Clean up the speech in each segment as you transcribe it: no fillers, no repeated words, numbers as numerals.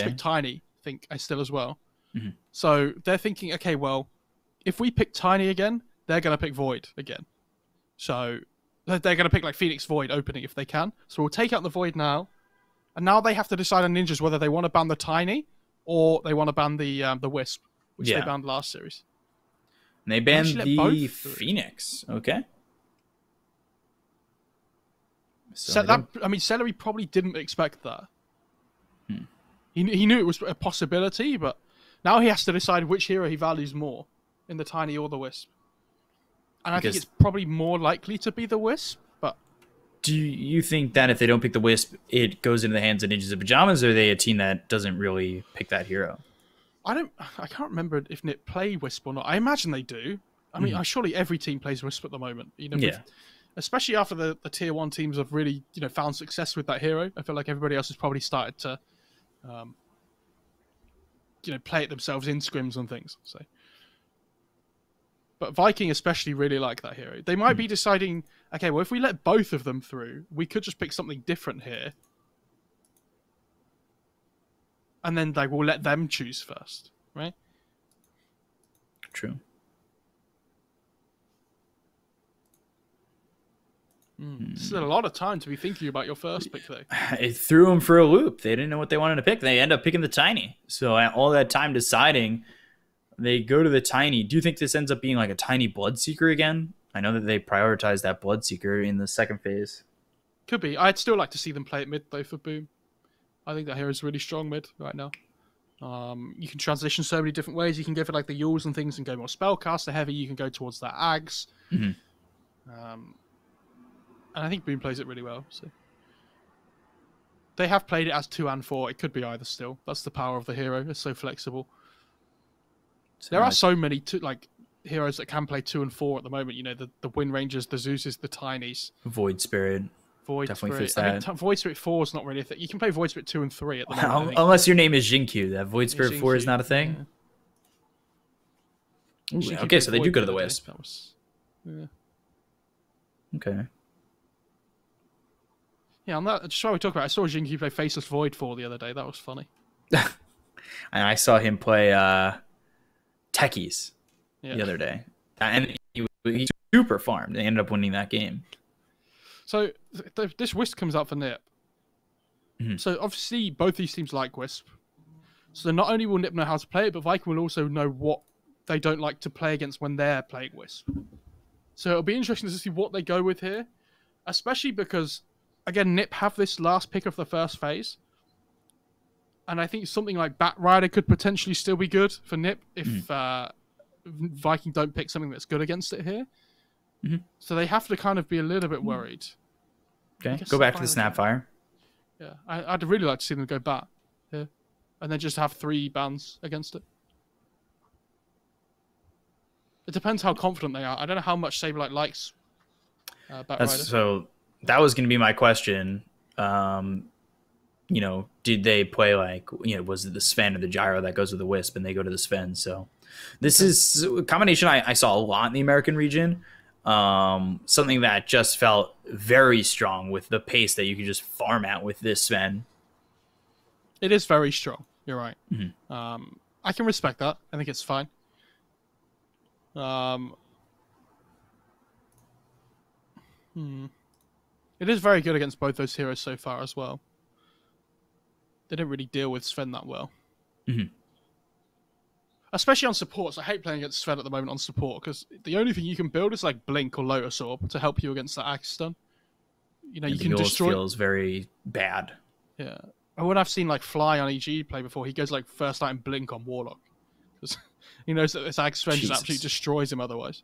pick Tiny, I think, still as well. Mm-hmm. So they're thinking, okay, well, if we pick Tiny again, they're going to pick Void again. So they're going to pick like Phoenix Void opening if they can. So we'll take out the Void now. And now they have to decide on Ninjas whether they want to ban the Tiny or they want to ban the Wisp, which they banned last series. And they banned the Phoenix. Okay. So Celery probably didn't expect that. He knew it was a possibility, but now he has to decide which hero he values more in the Tiny or the Wisp. And I think it's probably more likely to be the Wisp, but... Do you think that if they don't pick the Wisp, it goes into the hands of Ninjas in Pajamas, or are they a team that doesn't really pick that hero? I can't remember if NiP play Wisp or not. I imagine they do. I mean, surely every team plays Wisp at the moment. You know, especially after the tier 1 teams have really, found success with that hero. I feel like everybody else has probably started to, play it themselves in scrims and things. So, but Viking especially really like that hero. They might be deciding, okay, well, if we let both of them through, we could just pick something different here. And then we'll let them choose first, right? True. Still a lot of time to be thinking about your first pick, though. It threw them for a loop. They didn't know what they wanted to pick. They end up picking the Tiny. So all that time deciding, they go to the Tiny. Do you think this ends up being like a Tiny Bloodseeker again? I know that they prioritized that Bloodseeker in the second phase. Could be. I'd still like to see them play it mid, though, for Boom. I think that hero is really strong mid right now. You can transition so many different ways. You can go for like the Yules and things and go more spellcaster heavy. You can go towards that Ags. And I think Boom plays it really well. So they have played it as 2 and 4. It could be either still. That's the power of the hero. It's so flexible. There are so many heroes that can play 2 and 4 at the moment. You know, the Wind Rangers, the Zeuses, the Tinies. Void Spirit. Definitely fits that. I mean, Void Spirit 4 is not really a thing. You can play Void Spirit 2 and 3 at the moment. Unless your name is Jinkyu. That Void Spirit 4 is not a thing? Yeah. Ooh, okay, so they do go to the Wisp. Okay. Yeah, on that, just while we talk about it, I saw Jinkyu play Faceless Void 4 the other day. That was funny. And I saw him play Techies the other day. And he super farmed and ended up winning that game. So this Wisp comes out for NiP. So obviously both these teams like Wisp. So not only will NiP know how to play it, but Viking will also know what they don't like to play against when they're playing Wisp. So it'll be interesting to see what they go with here. Especially because, again, NiP have this last pick of the first phase. And I think something like Bat Rider could potentially still be good for NiP if Viking don't pick something that's good against it here. So they have to kind of be a little bit worried. Okay, go back to the SAPPHIRE. Yeah, I'd really like to see them go Bat here. And then just have 3 bans against it. It depends how confident they are. I don't know how much Saberlight likes Bat Rider. So that was going to be my question. Did they play was it the Sven or the Gyro that goes with the Wisp and they go to the Sven? So this is a combination I saw a lot in the American region. Something that just felt very strong with the pace that you could just farm at with this Sven. It is very strong. You're right. I can respect that. I think it's fine. It is very good against both those heroes so far as well. They don't really deal with Sven that well. Especially on supports. I hate playing against Sven at the moment on support because the only thing you can build is like Blink or Lotus Orb to help you against that Axe stun. You can destroy. Feels very bad. Yeah. When I've seen like Fly on EG play before, he goes like first item Blink on Warlock because he knows that this Axe Sven just absolutely destroys him otherwise.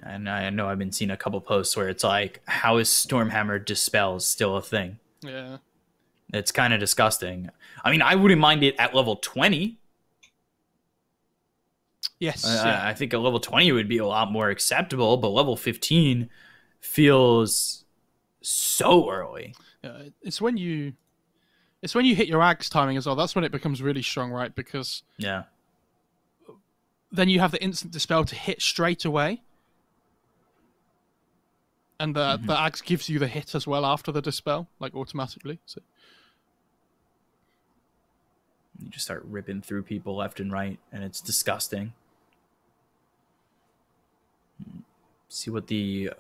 And I know I've been seeing a couple posts where it's like, how is Stormhammer Dispels still a thing? Yeah. It's kind of disgusting. I mean, I wouldn't mind it at level 20. Yes. I think a level 20 would be a lot more acceptable, but level 15 feels so early. Yeah, it's when you hit your Axe timing as well. That's when it becomes really strong, right? Because then you have the instant Dispel to hit straight away. And the axe gives you the hit as well after the dispel, like automatically. So you just start ripping through people left and right, and it's disgusting. See what the...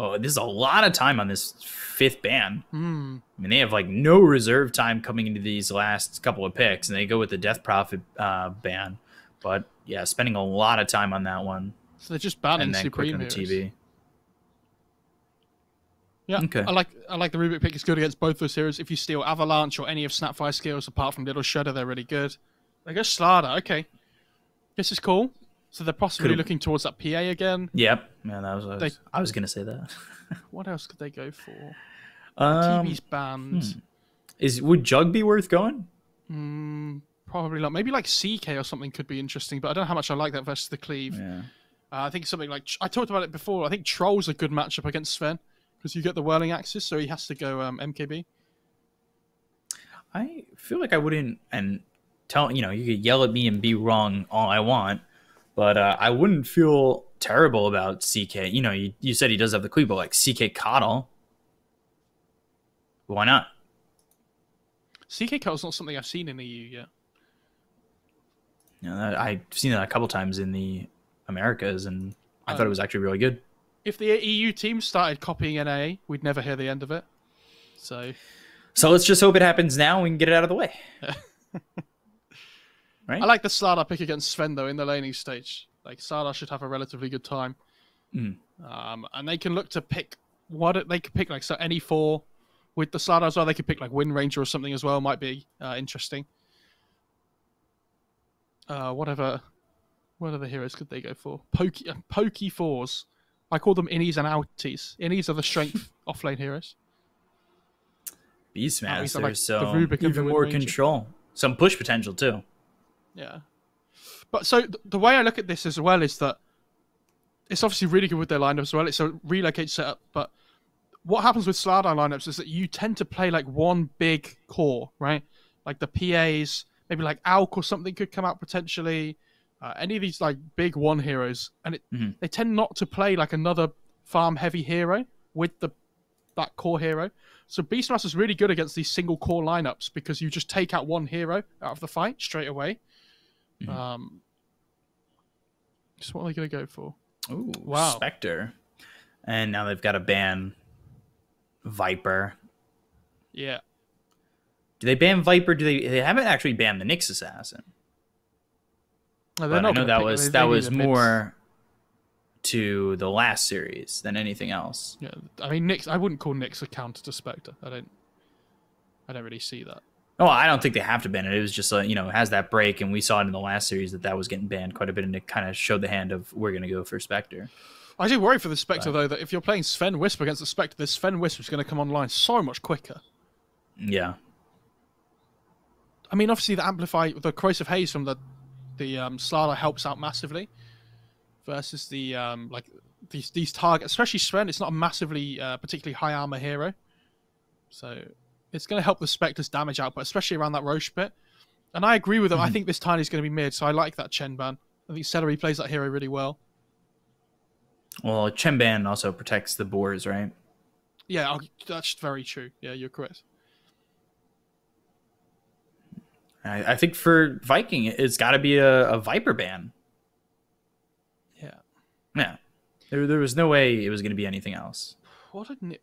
Oh, this is a lot of time on this 5th ban. I mean, they have like no reserve time coming into these last couple of picks, and they go with the Death Prophet ban. But yeah, spending a lot of time on that one. So they're just banning and then quick Supreme on the heroes. TV. Yeah, okay. I like the Rubik pick. It's good against both those heroes. If you steal Avalanche or any of Snapfire skills apart from Little Shredder, they're really good. I guess Slardar, okay. This is cool. So they're possibly looking towards that PA again. Yep. Yeah, that was I was gonna say that. What else could they go for? TV's banned. Would Jug be worth going? Probably not. Maybe like CK or something could be interesting, but I don't know how much I like that versus the Cleave. Yeah. I think something like... I talked about it before. I think Troll's a good matchup against Sven, because you get the Whirling Axis, so he has to go MKB. I feel like I wouldn't... And tell you could yell at me and be wrong all I want, but I wouldn't feel terrible about CK. You said he does have the Cleave, but like CK Coddle. Why not? CK Coddle's not something I've seen in the EU yet. I've seen that a couple times in the Americas, and I thought it was actually really good. If the EU team started copying NA, we'd never hear the end of it. So let's just hope it happens now and we can get it out of the way. Right? I like the Slardar pick against Sven, though, in the laning stage. Like, Slardar should have a relatively good time. And they can look to pick... They could pick, like, so any 4 with the Slardar as well. They could pick, like, Wind Ranger or something as well. Might be interesting. What other heroes could they go for? Pokey 4s. I call them innies and outies. Innies are the strength offlane heroes. Beastmaster, like so the Rubik and even the more Wind Ranger. control. Some push potential, too. Yeah. But so the way I look at this as well is that it's obviously really good with their lineup as well. It's a relocate setup, but what happens with Slardar lineups is that you tend to play like one big core, right? Like the PAs, maybe like Alk or something could come out potentially. Any of these like big one heroes, and they tend not to play like another farm heavy hero with that core hero. So Beastmaster's really good against these single core lineups because you just take out one hero out of the fight straight away. Just what are they going to go for? Ooh, wow. Spectre. And now they've got to ban Viper. Yeah. Do they ban Viper? They haven't actually banned the Nyx Assassin. No, but I know that was more to the last series than anything else. Yeah, I mean Nyx. I wouldn't call Nyx a counter to Spectre. I don't really see that. Oh, I don't think they have to ban it. It was just it has that break, and we saw it in the last series that was getting banned quite a bit, and it kind of showed the hand of we're going to go for Spectre. I do worry for the Spectre though that if you're playing Sven Wisp against the Spectre, this Sven Wisp is going to come online so much quicker. Yeah. I mean, obviously the Corrosive Haze from the Slardar helps out massively versus the like these targets, especially Sven. It's not a massively particularly high armor hero, so it's going to help the Spectre's damage output, especially around that Roche bit. And I agree with them. I think this Tiny's going to be mid, so I like that Chen ban. I think Celery plays that hero really well. Well, Chen ban also protects the boars, right? Yeah, that's very true. Yeah, you're correct. I think for Viking, it's got to be a Viper ban. Yeah. Yeah. There was no way it was going to be anything else. What did NiP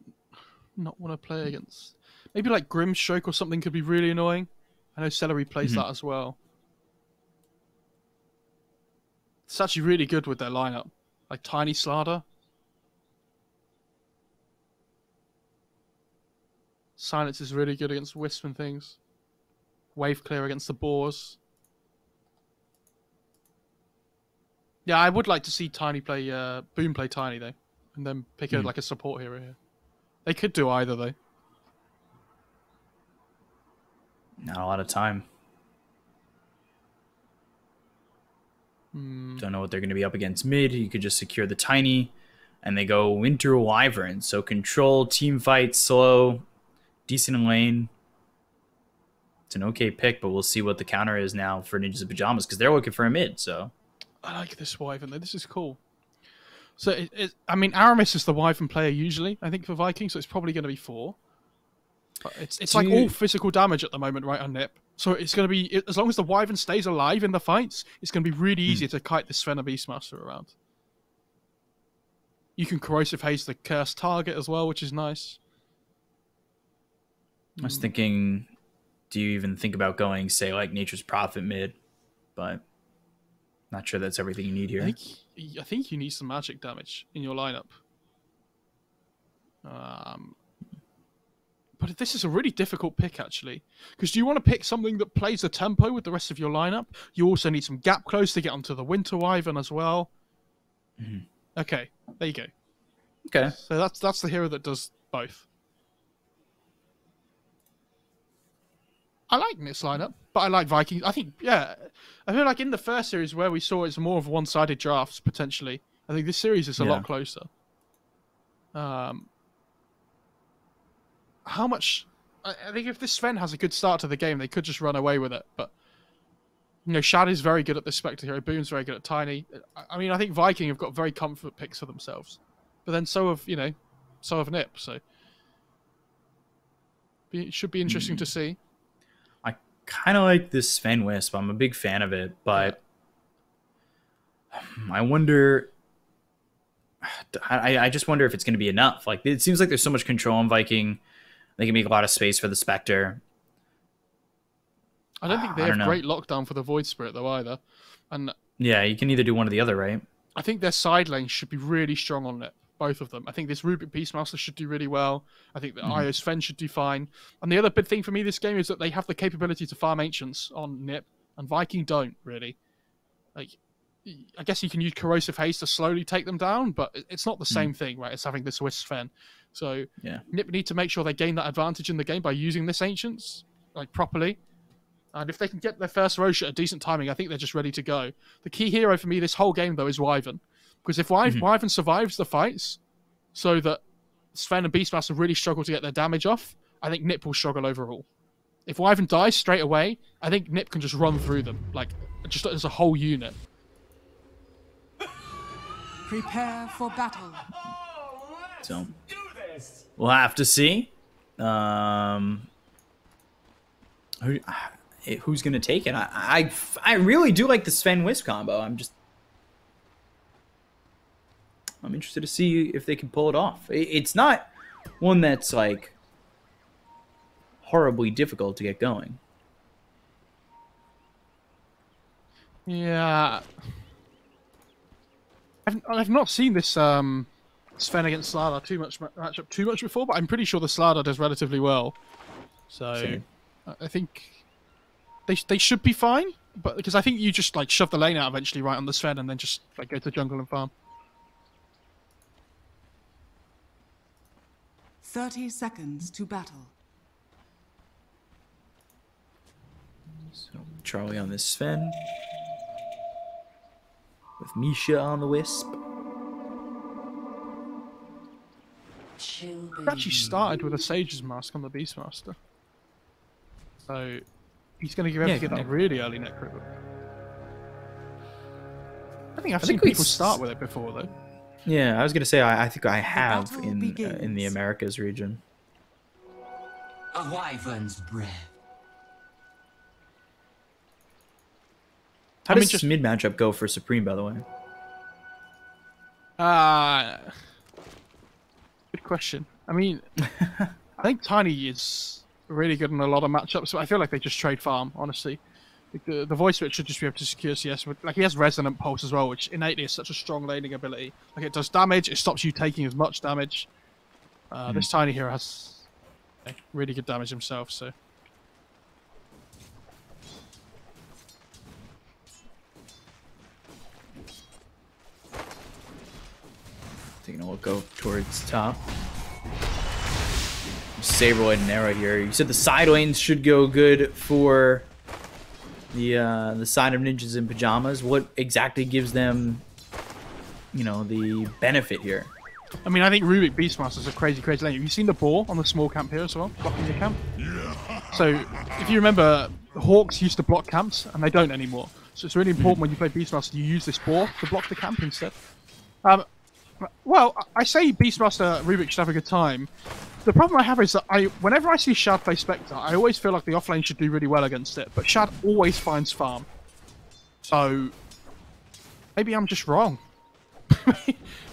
not want to play against? Maybe like Grimstroke or something could be really annoying. I know Celery plays that as well. It's actually really good with their lineup. Like Tiny Slardar. Silence is really good against Wisp and things. Wave Clear against the Boars. Yeah, I would like to see Tiny play, Boom play Tiny though. And then pick like a support hero here. They could do either though. Not a lot of time. Don't know what they're going to be up against mid. You could just secure the Tiny, and they go Winter Wyvern. So control, team fight, slow, decent in lane. It's an okay pick, but we'll see what the counter is now for Ninjas in Pajamas because they're looking for a mid. So I like this Wyvern though. This is cool. So, I mean, Aramis is the Wyvern player usually, I think, for Viking, so it's probably going to be 4. But it's like all physical damage at the moment, right, on NiP. So it's going to be, as long as the Wyvern stays alive in the fights, it's going to be really easy to kite this Sven and Beastmaster around. You can Corrosive Haze the cursed target as well, which is nice. I was thinking, do you even think about going, say, like Nature's Prophet mid? But not sure that's everything you need here. I think you need some magic damage in your lineup. But this is a really difficult pick, actually. Because do you want to pick something that plays the tempo with the rest of your lineup? You also need some gap close to get onto the Winter Wyvern as well. Okay, there you go. Okay. So that's the hero that does both. I like this lineup, but I like Vikings. I think, yeah, I feel like in the first series where we saw it's more of one-sided drafts, potentially. I think this series is a lot closer. How much... I think if this Sven has a good start to the game, they could just run away with it, but... You know, Shad is very good at the Spectre hero, Boom's very good at Tiny. I mean, I think Viking have got very comfort picks for themselves. But then so have, you know, so have NiP, so... It should be interesting to see. Kind of like this Sven Wisp. I'm a big fan of it, but I wonder... I just wonder if it's going to be enough. Like, it seems like there's so much control on Viking. They can make a lot of space for the Spectre. I don't think they have great lockdown for the Void Spirit, though, either. And yeah, you can either do one or the other, right? I think their side lanes should be really strong on it, both of them. I think this Rubik Beastmaster should do really well. I think the Io Sven should do fine. And the other big thing for me this game is that they have the capability to farm Ancients on NiP, and Viking don't, really. Like, I guess you can use Corrosive Haze to slowly take them down, but it's not the same thing, right? It's having this Wisp Sven. So NiP need to make sure they gain that advantage in the game by using this Ancients, like, properly. And if they can get their first Roche at a decent timing, I think they're just ready to go. The key hero for me this whole game, though, is Wyvern. Because if Wyvern survives the fights, so that Sven and Beastmaster really struggle to get their damage off, I think NiP will struggle overall. If Wyvern dies straight away, I think NiP can just run through them, like, just as a whole unit. Prepare for battle. So, we'll have to see. Who's going to take it? I really do like the Sven Wisp combo. I'm interested to see if they can pull it off. It's not one that's like horribly difficult to get going. Yeah, I've not seen this Sven against Slardar matchup too much before, but I'm pretty sure the Slardar does relatively well. So Same. I think they should be fine, but because I think you just like shove the lane out eventually right on the Sven and then just like go to the jungle and farm. 30 seconds to battle. So Charlie on this Sven. With Misha on the Wisp. He actually started with a Sage's Mask on the Beastmaster. So he's going to give everything that really early Necro. I think I've seen people start with it before, though. Yeah, I was going to say, I think I have in the Americas region. A wyvern's breath. How does this mid matchup go for Supreme, by the way? Good question. I mean, I think Tiny is really good in a lot of matchups, but I feel like they just trade farm, honestly. Like the voice switch should just be able to secure CS. Like, he has Resonant Pulse as well, which innately is such a strong laning ability. Like, it does damage, it stops you taking as much damage. This Tiny hero has really good damage himself, so... Taking a look towards top. Saberblade and arrow here. You said the side lanes should go good for the side of ninjas in pajamas. What exactly gives them, you know, the benefit here? I mean, I think Rubik Beastmaster is a crazy lane. Have you seen the boar on the small camp here as well, blocking your camp? So, if you remember, Hawks used to block camps, and they don't anymore. So it's really important when you play Beastmaster, you use this boar to block the camp instead. Well, I say Beastmaster Rubik should have a good time. The problem I have is that whenever I see Shad play Spectre, I always feel like the offlane should do really well against it, but Shad always finds farm. So, maybe I'm just wrong.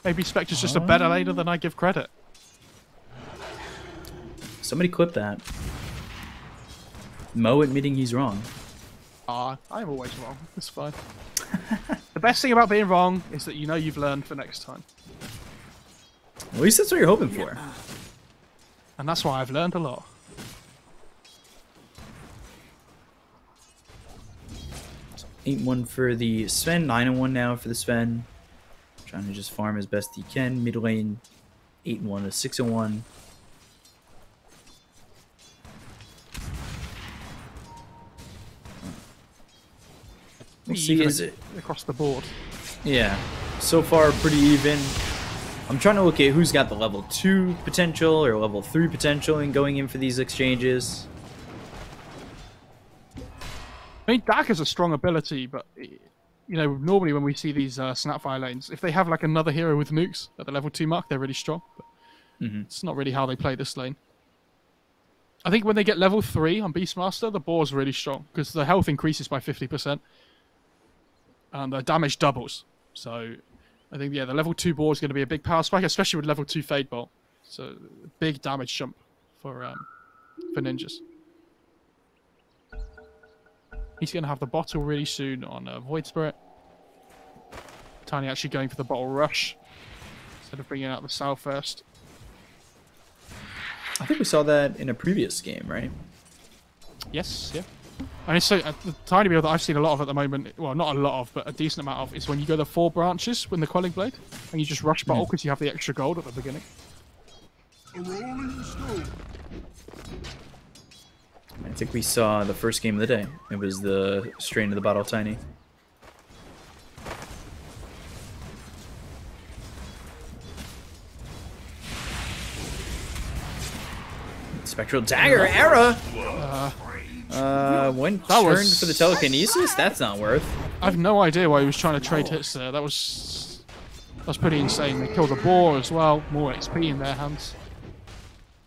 Maybe Spectre's just a better laner than I give credit. Somebody clip that. Mo admitting he's wrong. I'm always wrong. It's fine. The best thing about being wrong is that you know you've learned for next time. At least that's what you're hoping for. And that's why I've learned a lot. So 8-1 for the Sven, 9-1 now for the Sven. Trying to just farm as best he can. Mid lane, 8-1 to 6-1. We'll see, is it across the board? Yeah, so far pretty even. I'm trying to look at who's got the level 2 potential or level 3 potential in going in for these exchanges. I mean, Dak has a strong ability, but you know, normally when we see these Snapfire lanes, if they have like another hero with nukes at the level 2 mark, they're really strong. But it's not really how they play this lane. I think when they get level 3 on Beastmaster, the boar's really strong because the health increases by 50%. And the damage doubles. So, I think, yeah, the level 2 board is going to be a big power spike, especially with level 2 Fade Bolt. So, big damage jump for ninjas. He's going to have the bottle really soon on Void Spirit. Tiny actually going for the bottle rush instead of bringing out the Sow first. I think we saw that in a previous game, right? Yes, yeah. And it's so the tiny build that I've seen a lot of at the moment, well, not a lot of, but a decent amount of, is when you go the 4 branches with the Quelling Blade, and you just rush bottle because you have the extra gold at the beginning. I think we saw the first game of the day. It was the strain of the bottle Tiny. Spectral Dagger, Era! When turned for the telekinesis? That's not worth. I have no idea why he was trying to trade hits there. That was pretty insane. They killed the boar as well. More XP in their hands.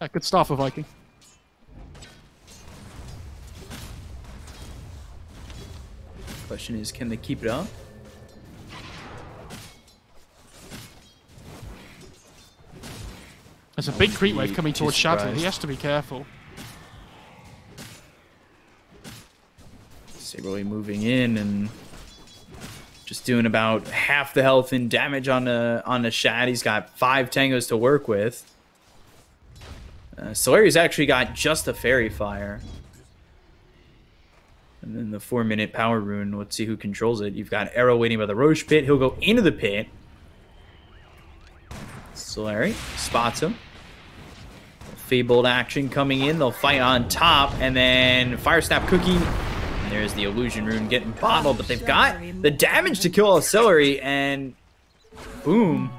Yeah, good start for Viking. Question is, can they keep it up? There's a big creep wave coming towards Shadow. He has to be careful. Saberly moving in and just doing about half the health and damage on the Shad. He's got 5 tangos to work with. Solari's actually got just a Fairy Fire. And then the 4-minute power rune. Let's see who controls it. You've got Arrow waiting by the Roche pit. He'll go into the pit. Solari spots him. Fabled action coming in. They'll fight on top. And then Fire Snap Cookie. And there's the illusion rune getting bottled. But they've got the damage to kill Celery. And boom.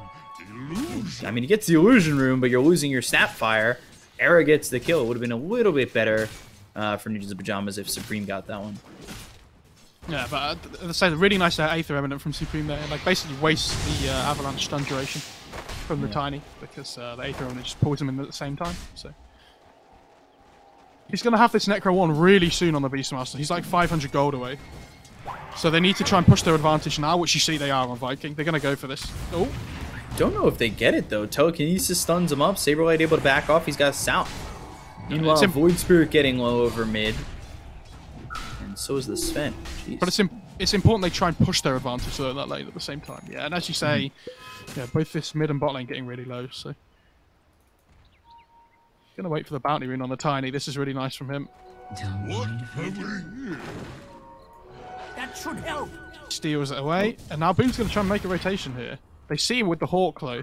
I mean, he gets the illusion rune, but you're losing your Snapfire. Era gets the kill. It would have been a little bit better for Ninjas of Pajamas if Supreme got that one. Yeah, but let's say the really nice Aether Eminent from Supreme there. Like, basically wastes the Avalanche stun duration from the Tiny, because the Aether Eminent just pulls him in at the same time. So he's going to have this Necro 1 really soon on the Beastmaster. He's like 500 gold away. So they need to try and push their advantage now, which you see they are on Viking. They're going to go for this. Oh. Don't know if they get it, though. Telekinesis stuns him up. Saberlight able to back off. He's got Sound. Meanwhile, Void Spirit getting low over mid. And so is the Sven. Jeez. But it's important they try and push their advantage so they're in that lane at the same time. Yeah, and as you say, yeah, both this mid and bot lane getting really low, so. Gonna wait for the bounty rune on the Tiny. This is really nice from him. That should help. Steals it away, and now Boom's gonna try and make a rotation here. They see him with the Hawk Claw.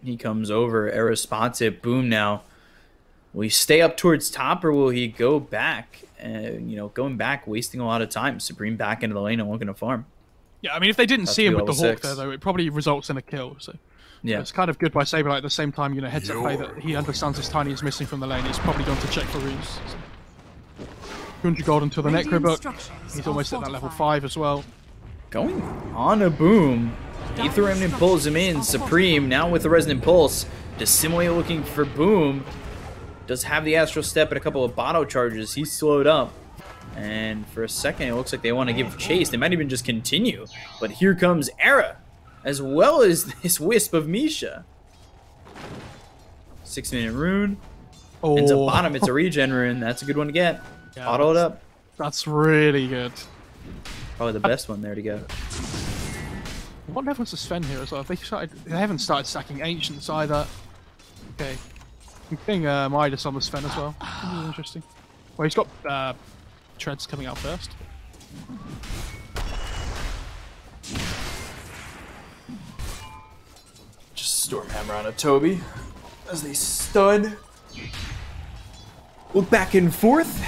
He comes over. Era spots it. Boom now. Will he stay up towards top or will he go back? Going back, wasting a lot of time. Supreme back into the lane and looking to farm. Yeah, I mean, if they didn't see him with the Hawk there, though, it probably results in a kill. So yeah, it's kind of good by Saberlight at the same time, heads up play that he understands his Tiny is missing from the lane. He's probably going to check for runes. So. 200 gold until the Necro book. He's almost at that level 5 as well. Going on a boom. Aether Remnant pulls him in. Supreme now with the Resonant Pulse. Dissimulate looking for boom. Does have the Astral Step and a couple of Botto charges. He's slowed up. And for a second, it looks like they want to give chase. They might even just continue. But here comes Era, as well as this Wisp of Misha. 6-minute rune. Ends up bottom. It's a regen rune. That's a good one to get. Yeah, Bottle it up. That's really good. Probably the best one there to get. What level's the Sven here as well? They haven't started stacking Ancients either. Okay. I'm getting Midas on the Sven as well. Interesting. Well, he's got Treads coming out first. Just Stormhammer on a Toby as they stud. Look back and forth.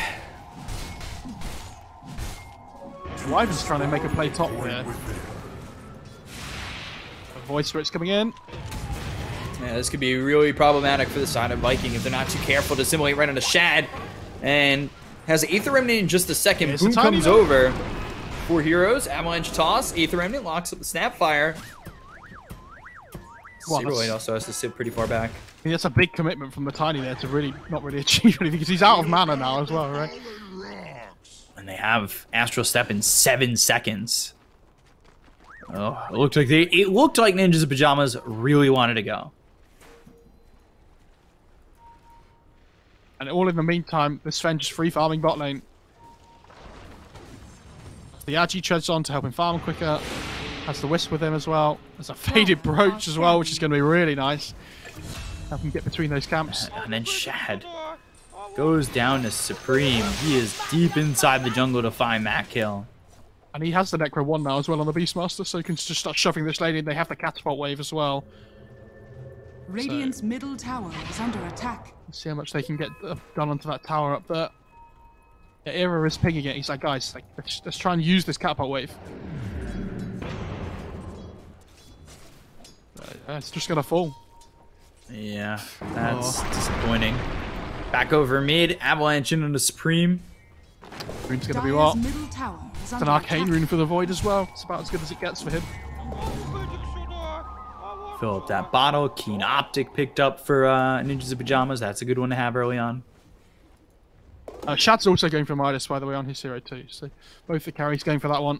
Wyvern's trying to make a play top here. Void Spirit's coming in. Yeah, this could be really problematic for the side of Viking if they're not too careful to simulate right onto Shad. And has Aether Remnant in just a second. Boom comes over. 4 heroes. Avalanche toss. Aether Remnant locks up the Snapfire. Cereroid also has to sit pretty far back. I mean, that's a big commitment from the Tiny there to really not really achieve anything because he's out of mana now as well, right? And they have Astral Step in 7 seconds. Oh, it looked like Ninjas in Pajamas really wanted to go. And all in the meantime, the Sven just free farming bot lane. The Agi treads on to help him farm quicker. Has the Wisp with him as well. There's a faded brooch as well, which is going to be really nice. Help him get between those camps. And then Shad goes down to Supreme. He is deep inside the jungle to find that kill. And he has the Necro 1 now as well on the Beastmaster, so he can just start shoving this lane in. They have the Catapult Wave as well. Radiant's middle tower is under attack. Let's see how much they can get done onto that tower up there. Yeah, Era is pinging it. He's like, guys, like, let's try and use this Catapult Wave. It's just gonna fall. Yeah, that's disappointing. Back over mid, Avalanche into the Supreme. Rune's gonna be what? It's an Arcane Rune for the Void as well. It's about as good as it gets for him. Fill up that bottle. Keen Optic picked up for Ninjas in Pajamas. That's a good one to have early on. Shad's also going for Midas, by the way, on his hero too. So both the carries going for that one.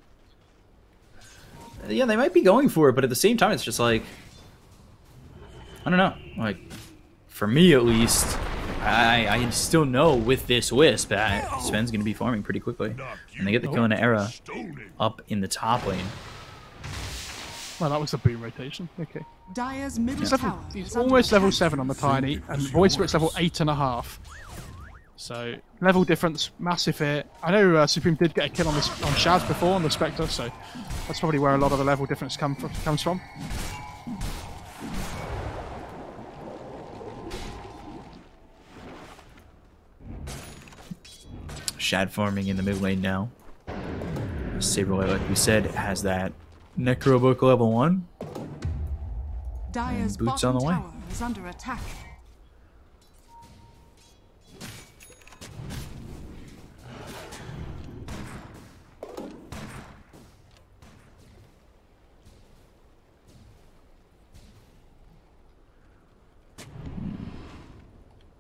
Yeah, they might be going for it, but at the same time, it's just like, I don't know. Like, for me at least, I still know with this Wisp that Sven's going to be farming pretty quickly. And they get the kill in the Era up in the top lane. Well, that was a boom rotation. Okay. Dire's middle tower. He's almost level 7 on the Tiny, and Void Spirit's level 8.5. So, level difference, massive here. I know Supreme did get a kill on Shaz before, on the Spectre, so that's probably where a lot of the level difference comes from. Shad farming in the mid lane now. Saberlight, like we said, has that Necro Book level 1. Dire's boots on the way. tower is under attack.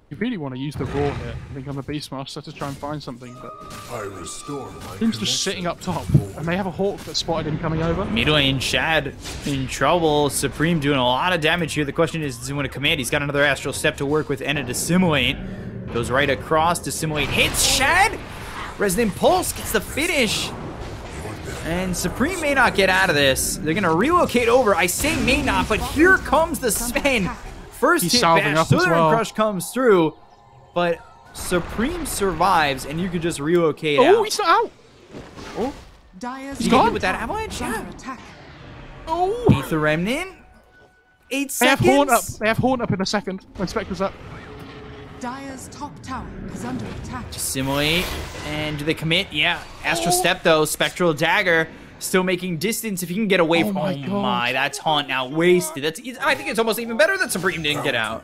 You really want to use the Raw here, I think, on the Beastmaster to try and find something, but I restore my Team's just sitting up top, and they have a Hawk that spotted him coming over. Mid lane, Shad in trouble. Supreme doing a lot of damage here. The question is he want to command? He's got another Astral Step to work with and a Dissimulate. Goes right across, Dissimulate hits Shad. Resonant Pulse gets the finish. And Supreme may not get out of this. They're going to relocate over. I say may not, but here comes the Sven. First hit bash, Southern Crush comes through, but Supreme survives, and you can just relocate out. Oh, he's not out! Oh. Dire's He's gone with that Avalanche? Yeah. Oh! Aether Remnant. 8 They seconds. have Horn up. They have Horn up in a second when Spectre's up. Dire's top tower is under attack. Dissimulate, and do they commit? Yeah. Astral Step, though. Spectral Dagger. Still making distance if he can get away from... my God. My, that's Haunt now wasted. I think it's almost even better that Supreme didn't get out.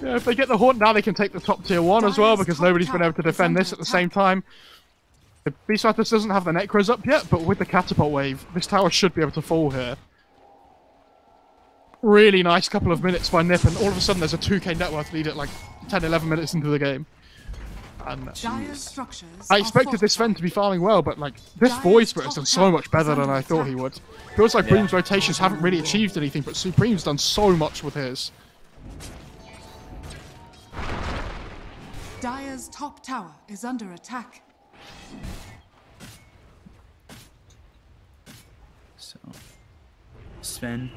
Yeah, if they get the Haunt now, they can take the top tier 1 as well, because nobody's been able to defend this at the same time. The Beastmaster doesn't have the Necros up yet, but with the catapult wave, this tower should be able to fall here. Really nice couple of minutes by NiP, and all of a sudden there's a 2k net worth lead at like 10-11 minutes into the game. And I expected this Sven to be farming well, but like this Void Spirit has done so much better than I thought he would. Feels like Boom's rotations haven't really achieved anything, but Supreme's done so much with his. Dire's top tower is under attack. So, Sven,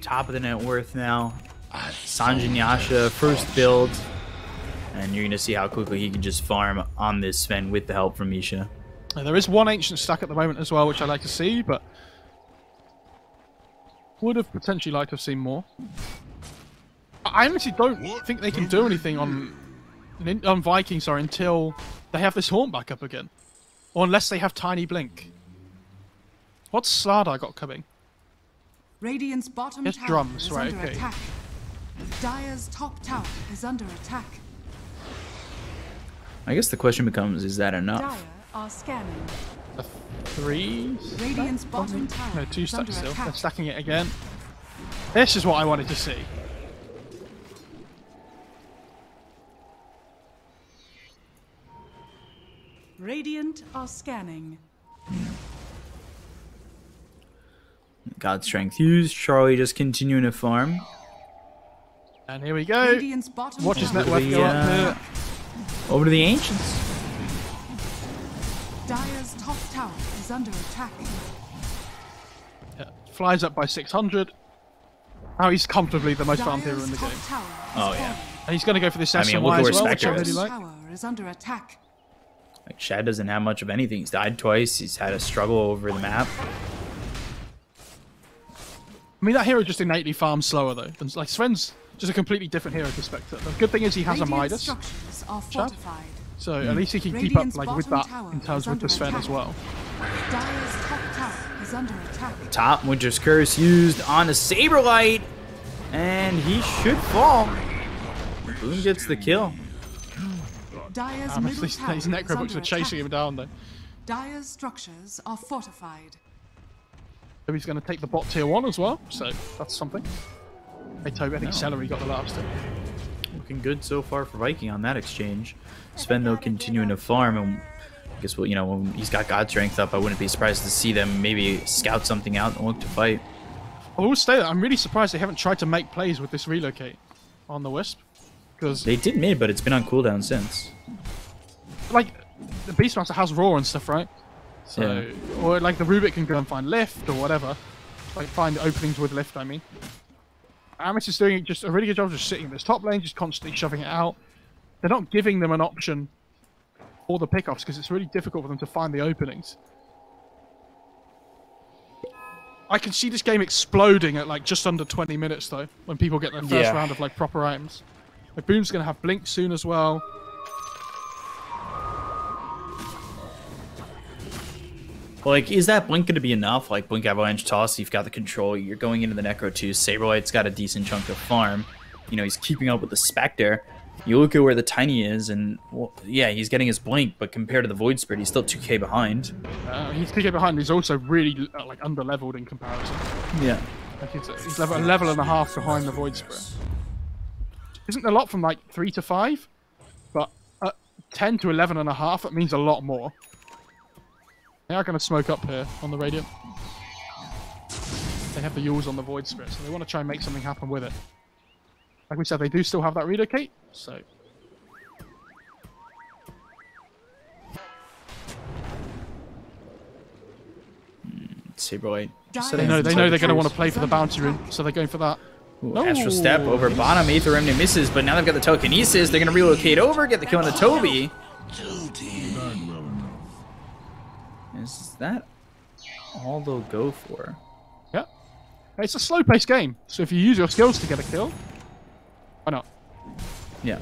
top of the net worth now. Sanjin Yasha, first build. And you're going to see how quickly he can just farm on this Sven with the help from Misha. There is one Ancient stack at the moment as well, which I like to see, but would have potentially liked to have seen more. I honestly don't think they can do anything on Vikings until they have this Haunt back up again. Or unless they have Tiny Blink. What's Slardar got coming? Radiant's bottom Just tower drums, is right, under okay. attack. Dire's top tower is under attack. I guess the question becomes, is that enough? Dire are scanning. A 3? Radiant's bottom tower No, 2 is stacks under still. attack. They're stacking it again. This is what I wanted to see. Radiant are scanning. God Strength used. Charlie just continuing to farm. And here we go. Radiant's bottom Watch his tower net worth is go under up here. attack. Over to the Ancients. Dire's top tower is under attack. Yeah, flies up by 600. Now he's comfortably the most farmed hero in Dire's the top game. tower is Oh, yeah. falling. And he's going to go for this I mean, SMY look at as where well, which I Spectre really is. like. Tower is under attack. Like, Shad doesn't have much of anything. He's died twice. He's had a struggle over the map. I mean, that hero just innately farms slower, though. And, like, Sven's just a completely different hero to Spectre. The good thing is he has a Radiant Midas, structures are fortified. so at least he can keep Radiant's up like with bottom that tower in terms is with the under Sven attack. as well. Dire's top tower is under attack. Top Winter's Curse used on a Saberlight. And he should fall. Boom gets the kill. Dire's Honestly, middle tower his is Necrobooks under are chasing attack. him down, though. Dire's structures are fortified. So he's going to take the bot tier 1 as well, so that's something. Hey, Toby, I think Celery got the last two. Looking good so far for Viking on that exchange. Sven, though, continuing to farm. And I guess, well, you know, when he's got God Strength up, I wouldn't be surprised to see them maybe scout something out and look to fight. I will say that I'm really surprised they haven't tried to make plays with this relocate on the Wisp. Because, They did mid, but it's been on cooldown since. like, the Beastmaster has Raw and stuff, right? So, Yeah. or, like, the Rubik can go and find Lift or whatever. Like, find openings with Lift, I mean. Amos is doing just a really good job just sitting in this top lane, just constantly shoving it out. They're not giving them an option for the pickoffs because it's really difficult for them to find the openings. I can see this game exploding at like just under 20 minutes though, when people get their first round of like proper items. Like Boom's gonna have Blink soon as well. Well, like, is that Blink going to be enough? Like, Blink Avalanche Toss, you've got the control, you're going into the Necro too. Saberlight's got a decent chunk of farm. You know, he's keeping up with the Spectre. You look at where the Tiny is, and, well, yeah, he's getting his Blink, but compared to the Void Spirit, he's still 2k behind. He's 2k behind, he's also really like under-leveled in comparison. Yeah. Like he's a level and a half behind the Void Spirit. Isn't a lot from like 3 to 5, but at 10 to 11 and a half, it means a lot more. They are going to smoke up here on the Radiant. They have the Yules on the Void Spirit, so they want to try and make something happen with it. Like we said, they do still have that relocate, so... Saberlight. They know they're going to want to play for the bounty room, so they're going for that. Ooh, No. Astral Step over bottom. Aether Remnant misses, but now they've got the Telekinesis. They're going to relocate over, get the kill on the Toby. Is that all they'll go for? Yeah. It's a slow-paced game, so if you use your skills to get a kill, why not? Yeah.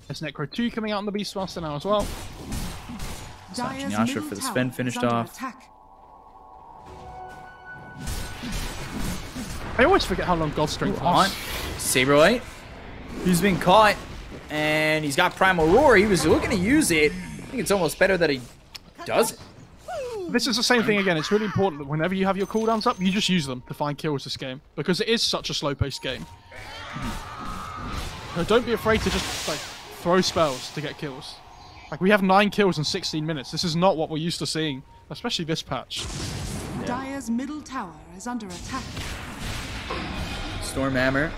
There's Necro 2 coming out on the Beastmaster now as well. Dire's Yasha middle for the tower spin is finished under off. attack. I always forget how long God Strength On lasts. Saberlight. He's been caught, and he's got Primal Roar. He was looking to use it. I think it's almost better that he doesn't. This is the same thing again. It's really important that whenever you have your cooldowns up, you just use them to find kills this game. Because it is such a slow-paced game. So don't be afraid to just like throw spells to get kills. Like, we have 9 kills in 16 minutes. This is not what we're used to seeing. Especially this patch. Dire's middle tower is under attack. Stormhammer.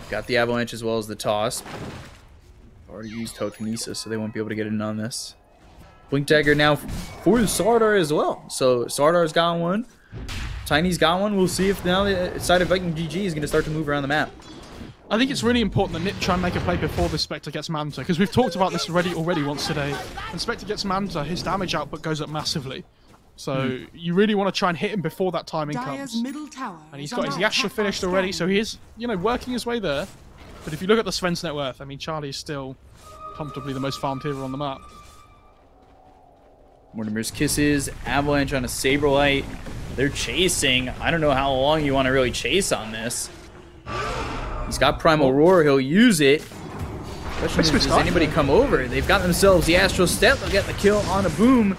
Got the Avalanche as well as the Toss. Already used Telekinesis, so they won't be able to get in on this. Blink Dagger now for Sardar as well. So Sardar's got one. Tiny's got one. We'll see if now the side of Viking GG is going to start to move around the map. I think it's really important that NiP try and make a play before this Spectre gets Manta, because we've talked about this already once today. When Spectre gets Manta, his damage output goes up massively. So you really want to try and hit him before that timing Dire's comes. middle tower And he's got his Yasha finished already, so he is, you know, working his way there. But if you look at the Sven's net worth, I mean, Charlie is still comfortably the most farmed hero on the map. Mortimer's Kisses, Avalanche on a Saberlight. They're chasing. I don't know how long you want to really chase on this. He's got Primal Roar. He'll use it. Question is, does anybody come over? They've got themselves the Astral Step. They'll get the kill on a boom.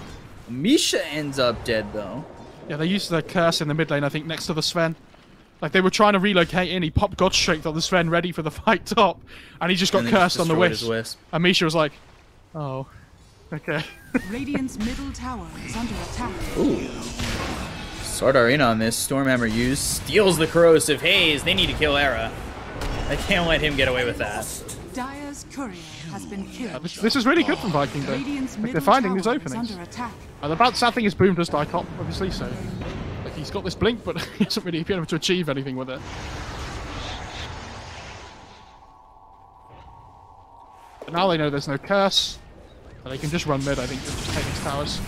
Misha ends up dead, though. Yeah, they used the Curse in the mid lane, I think, next to the Sven. Like, they were trying to relocate in. He popped God Strength on the Sven, ready for the fight top. And he just got cursed on the Wisp. And Misha was like, oh, okay. Radiant's middle tower is under attack. Ooh. Sardar in on this. Stormhammer used. Steals the Corrosive Haze. They need to kill Era. They can't let him get away with that. Dire's courier has been killed. This is really good from Viking, though. Like, they're finding these openings. The bad sad thing is Boom does die top, obviously, so like, he's got this blink, but he hasn't really been able to achieve anything with it. But now they know there's no curse, and they can just run mid, I think, and just take these towers.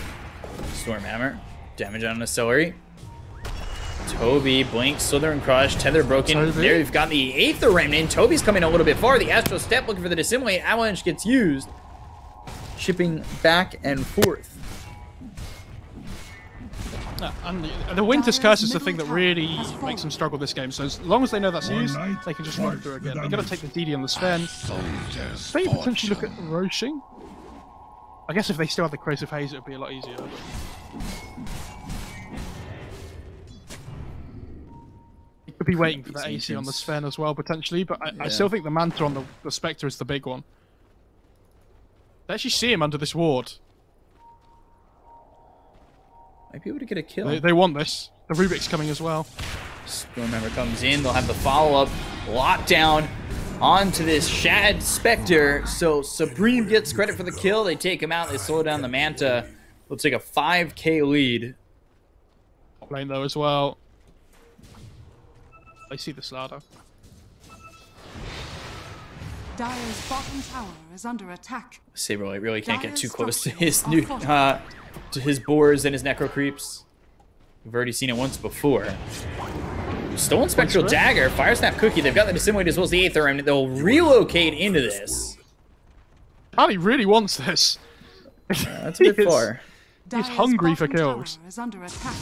Stormhammer. Damage on an Accelerate. Toby, Blink, Slither Crush, Tether broken. Toby. There you've got the Aether Remnant. Toby's coming a little bit far. The Astral Step looking for the Dissimulate. Avalanche gets used. Shipping back and forth. And the Winter's Curse is the thing that really makes them struggle this game. So as long as they know that's used, they can just run through again. They've got to take the DD on the Sven. Maybe potentially look at Roshing. I guess if they still have the Corrosive Haze, it would be a lot easier. But... could be waiting for that AC on the Sven as well, potentially, but I still think the Manta on the Spectre is the big one. They actually see him under this ward. Might be able to get a kill. They want this. The Rubik's coming as well. Stormhammer comes in. They'll have the follow-up lockdown onto this Shad Spectre. So Supreme gets credit for the kill. They take him out. They slow down the Manta. Looks like a 5k lead. Top lane though as well. They see the Slardar. Dire's bottom tower is under attack. Saberlight really can't get too close to his new to his boars and his necro creeps. We've already seen it once before. Stolen Spectral Dagger, Fire Snap Cookie. They've got the Dissimulate as well as the Aether Remnant. They'll relocate into this. Charlie really wants this. That's a bit far. He's hungry for kills. Is under attack.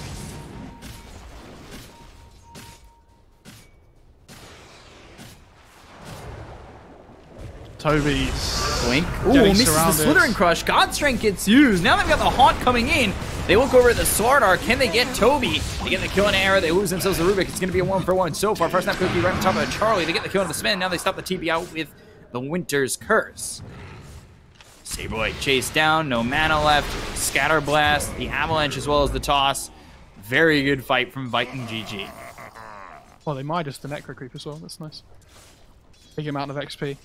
Toby's Blink. Ooh, misses the Slithering Crush. God Strength gets used. Now they've got the Haunt coming in. They look over at the Slardar. Can they get Toby? They get the kill in Era. They lose themselves the Rubik. It's going to be a 1-for-1 so far. First Snap Cookie right on top of Charlie. They get the kill on the Sven. Now they stop the TP out with the Winter's Curse. Saberlight chased down. No mana left. Scatter Blast. The Avalanche as well as the Toss. Very good fight from Viking GG. Well, they Midas the Necro Creep as well. That's nice. Big amount of XP.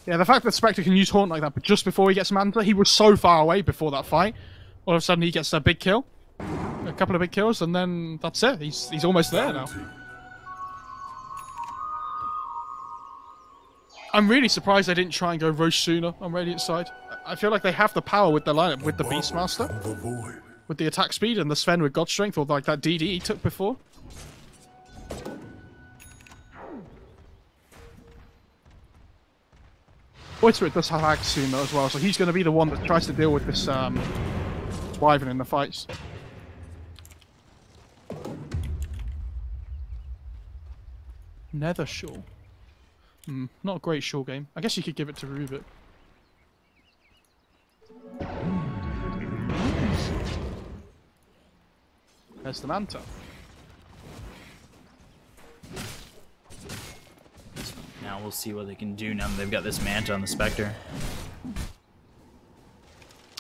Yeah, the fact that Spectre can use Haunt like that, but just before he gets Manta, he was so far away before that fight. All of a sudden, he gets a big kill. A couple of big kills, and then that's it. He's almost there now. I'm really surprised they didn't try and go Roche sooner on Radiant side. I feel like they have the power with their lineup, with the Beastmaster, with the attack speed, and the Sven with God Strength, or like that DD he took before. Boytrit does have Ag soon though as well, so he's going to be the one that tries to deal with this Wyvern in the fights. Nethershore. Not a great short game. I guess you could give it to Rubik. There's the Manta. Now we'll see what they can do now that they've got this Manta on the Spectre.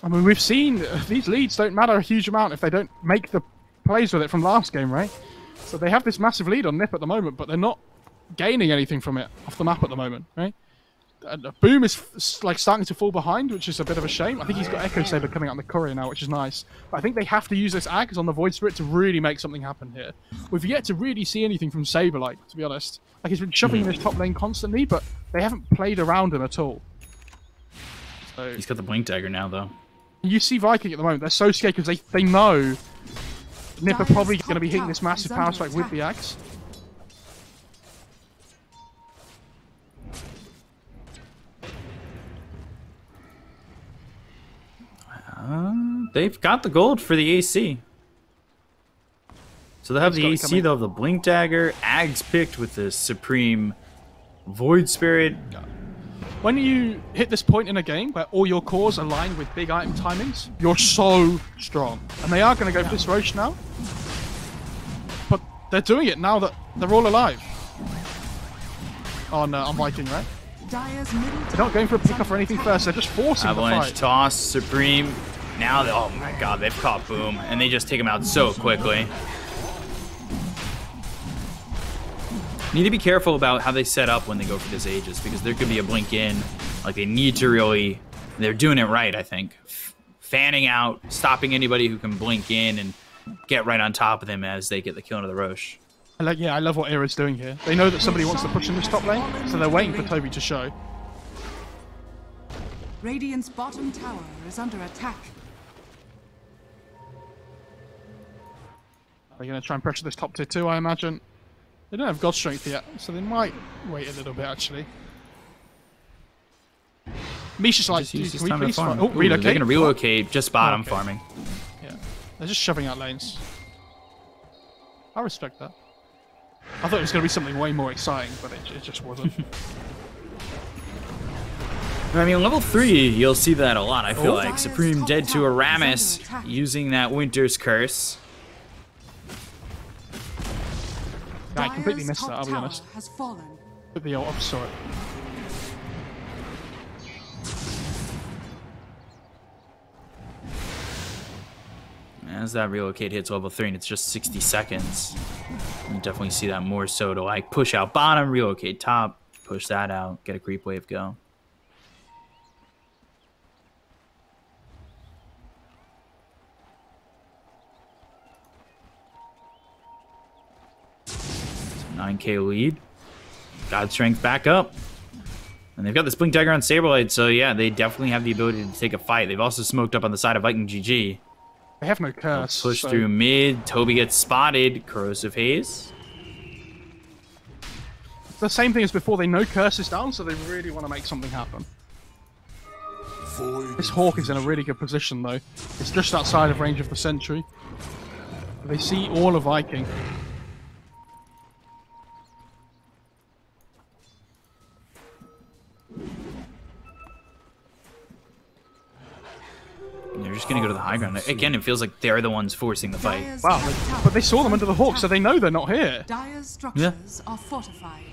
I mean, we've seen these leads don't matter a huge amount if they don't make the plays with it from last game, right? So they have this massive lead on NiP at the moment, but they're not gaining anything from it off the map at the moment, right? Boom is like starting to fall behind, which is a bit of a shame. I think he's got Echo Saber coming out in the courier now, which is nice. But I think they have to use this Ags on the Void Spirit to really make something happen here. We've yet to really see anything from Saberlight, to be honest. Like, he's been shoving in his top lane constantly, but they haven't played around him at all. So He's got the Blink Dagger now, though. you see Viking at the moment, they're so scared because they know NiP are probably going to be hitting this massive power strike with the Axe. They've got the gold for the AC. So they have the AC, they'll have the Blink Dagger, Ags picked with the Supreme Void Spirit. When you hit this point in a game where all your cores align with big item timings, you're so strong. And they are going to go for this Roche now. But they're doing it now that they're all alive. On Viking, right? They're not going for a pickup or anything first, they're just forcing the fight. Toss, Supreme. Now, oh my god, they've caught Boom. And they just take him out so quickly. Need to be careful about how they set up when they go for this Aegis, because there could be a blink in. Like, they need to really... They're doing it right, I think. Fanning out, stopping anybody who can blink in, and get right on top of them as they get the kill into the Roche. I love what Era's doing here. They know that somebody wants to push in this top lane, so they're waiting for Toby to show. Radiant's bottom tower is under attack. They're going to try and pressure this top tier too, I imagine. They don't have God Strength yet, so they might wait a little bit, actually. Misha's like, can we please farm? Oh, relocate. They're going to relocate, just bottom farming. Yeah, they're just shoving out lanes. I respect that. I thought it was going to be something way more exciting, but it just wasn't. I mean, level 3, you'll see that a lot, I feel like. Supreme dead to Aramis, using that Winter's Curse. I completely missed that, I'll be honest. Put the ult up, saw it. As that relocate hits level 3 and it's just 60 seconds, you definitely see that more so to like push out bottom, relocate top, push that out, get a creep wave go. So 9k lead. God Strength back up. And they've got this Blink Dagger on Saberlight, so yeah, they definitely have the ability to take a fight. They've also smoked up on the side of Viking GG. They have no curse. Push through mid. Toby gets spotted. Corrosive Haze. The same thing as before. They know curse is down, so they really want to make something happen. This Hawk is in a really good position, though. It's just outside of range of the Sentry. They see all of Viking. They're just going to go to the high ground. Again, it feels like they're the ones forcing the fight. Wow, but they saw them under the Hawk, so they know they're not here. Dire's structures are fortified.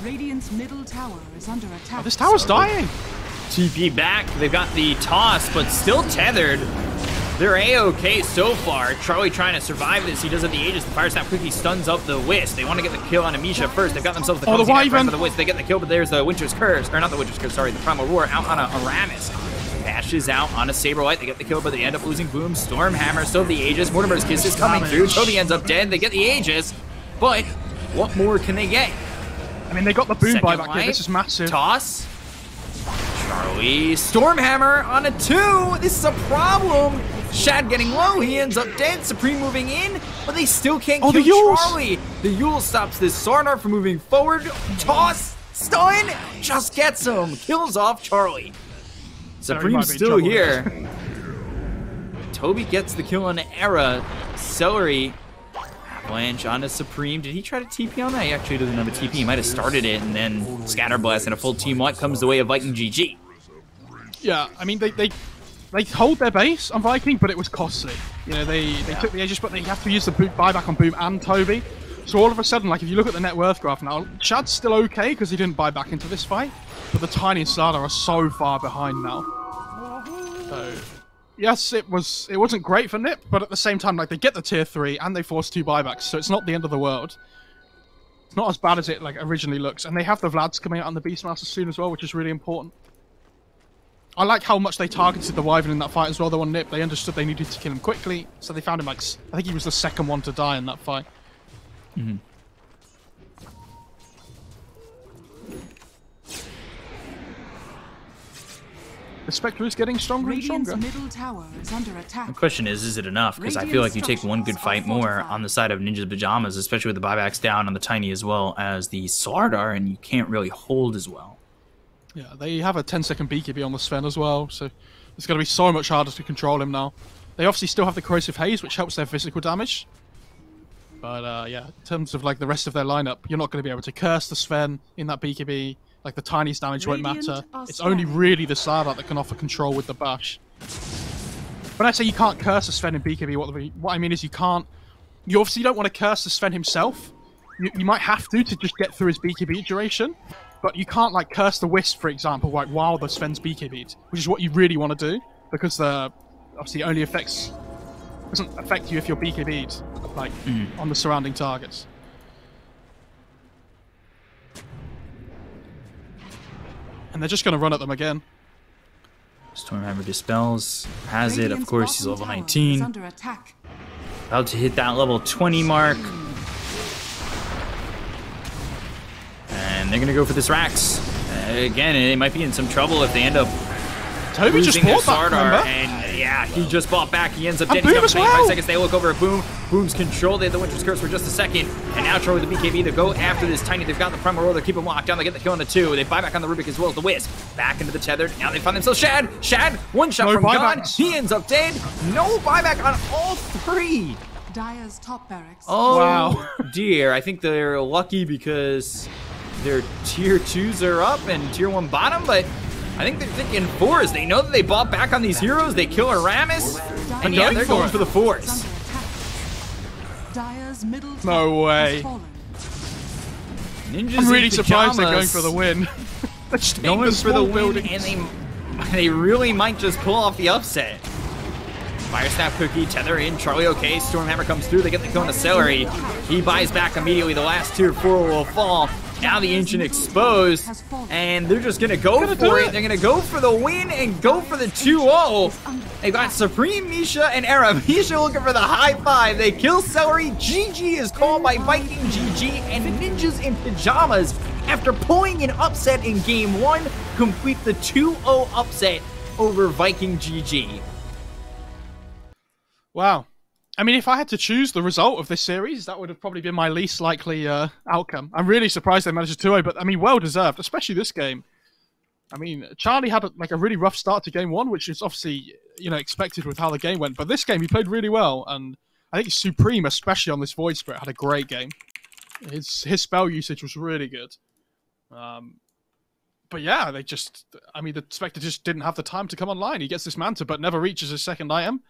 Radiant's middle tower is under attack. Oh, this tower's dying! TP back. They've got the toss, but still tethered. They're A-OK so far. Charlie trying to survive this. He does have the Aegis. The Fire Snap quickly stuns up the Wisp. They want to get the kill on Amisha first. They've got themselves the Wyvern for the Wisp. They get the kill, but there's the Winter's Curse. Or not the Winter's Curse, sorry. The Primal Roar out on a Aramis. Dashes out on a Saberlight. They get the kill, but they end up losing Boom. Stormhammer, still the Aegis. Mortimer's Kiss is coming through. Toby ends up dead. They get the Aegis. But what more can they get? I mean, they got the Boom buyback here. This is massive. Toss. Charlie. Stormhammer on a 2. This is a problem. Shad getting low, he ends up dead. Supreme moving in, but they still can't kill Charlie. The Yule stops this Sarnar from moving forward. Toss, stun, just gets him. Kills off Charlie. Supreme's still here. Toby gets the kill on Era. Celery. Avalanche onto Supreme. Did he try to TP on that? He actually doesn't have a TP. He might have started it, and then Scatterblast and a full team wipe comes the way of Viking GG. Yeah, I mean, they hold their base on Viking, but it was costly. You know, they took the edges, but they have to use the buyback on Boom and Toby. So all of a sudden, like, if you look at the net worth graph now, Chad's still okay because he didn't buy back into this fight, but the Tiny and Sada are so far behind now. So, yes, it wasn't great for NiP, but at the same time, like, they get the tier 3 and they force 2 buybacks, so it's not the end of the world. It's not as bad as it like originally looks, and they have the Vlads coming out on the Beastmaster soon as well, which is really important. I like how much they targeted the Wyvern in that fight as well, though, on NiP. They understood they needed to kill him quickly, so they found him, like, I think he was the second one to die in that fight. Mm-hmm. The Spectre is getting stronger and Radiant's stronger. middle tower is under attack. The question is it enough? Because I feel like you take one good fight more on the side of Ninja's Pajamas, especially with the buybacks down on the Tiny as well as the Slardar, and you can't really hold as well. Yeah, they have a 10-second BKB on the Sven as well, so it's going to be so much harder to control him now. They obviously still have the Corrosive Haze, which helps their physical damage. But yeah, in terms of like the rest of their lineup, you're not going to be able to curse the Sven in that BKB. Like the tiniest damage won't matter. It's only really the Slardar that can offer control with the bash. When I say you can't curse a Sven in BKB, what I mean is you can't. You obviously don't want to curse the Sven himself. You might have to just get through his BKB duration, but you can't like curse the Wisp, for example, like while the Sven's BKB'd, which is what you really want to do because the obviously only doesn't affect you if you're BKB'd like on the surrounding targets. And they're just going to run at them again. Stormhammer dispels, has it, of course, he's level 19. About to hit that level 20 mark. And they're going to go for this Rax. Again, they might be in some trouble if they end up Toby just bought back, remember? And yeah, he just bought back. He ends up And dead. Boom He's got as 25 well. seconds. They look over at Boom. Boom's control. They have the Winter's Curse for just a second. And now Troy with the BKB. They go after this Tiny. They've got the Primal Roll. They keep him locked down. They get the kill on the 2. They buy back on the Rubik as well as the Wisp. Back into the Tethered. Now they find themselves Shad. Shad, one shot No from God. buybacks. He ends up dead. No buyback on all 3. Dire's top barracks. Oh, Wow. dear. I think they're lucky because their tier 2s are up and tier 1 bottom, but I think they're thinking 4s. They know that they bought back on these heroes. They kill Aramis, and yeah, they're going for the 4s. Dire's middle No tower way. has fallen. Ninjas I'm really in surprised they're going pajamas for the win. They're just taking Going for the small win, buildings. and they really might just pull off the upset. Fire Snap Cookie, Tether in, Charlie okay, Stormhammer comes through, they get the kill on the Celery. He buys back immediately, the last tier 4 will fall. Now the Ancient exposed, and they're just gonna go for it. They're gonna go for the win and go for the 2-0. They got Supreme, Misha, and Era. Misha looking for the high 5. They kill Celery. GG is called by Viking GG, and Ninjas in Pajamas, after pulling an upset in game 1, complete the 2-0 upset over Viking GG. Wow. I mean, if I had to choose the result of this series, that would have probably been my least likely outcome. I'm really surprised they managed to 2-0, but I mean, well deserved, especially this game. I mean, Charlie had a really rough start to game 1, which is obviously, you know, expected with how the game went. But this game, he played really well, and I think Supreme, especially on this Void Spirit, had a great game. His spell usage was really good. But yeah, the Spectre just didn't have the time to come online. He gets this Manta, but never reaches his second item.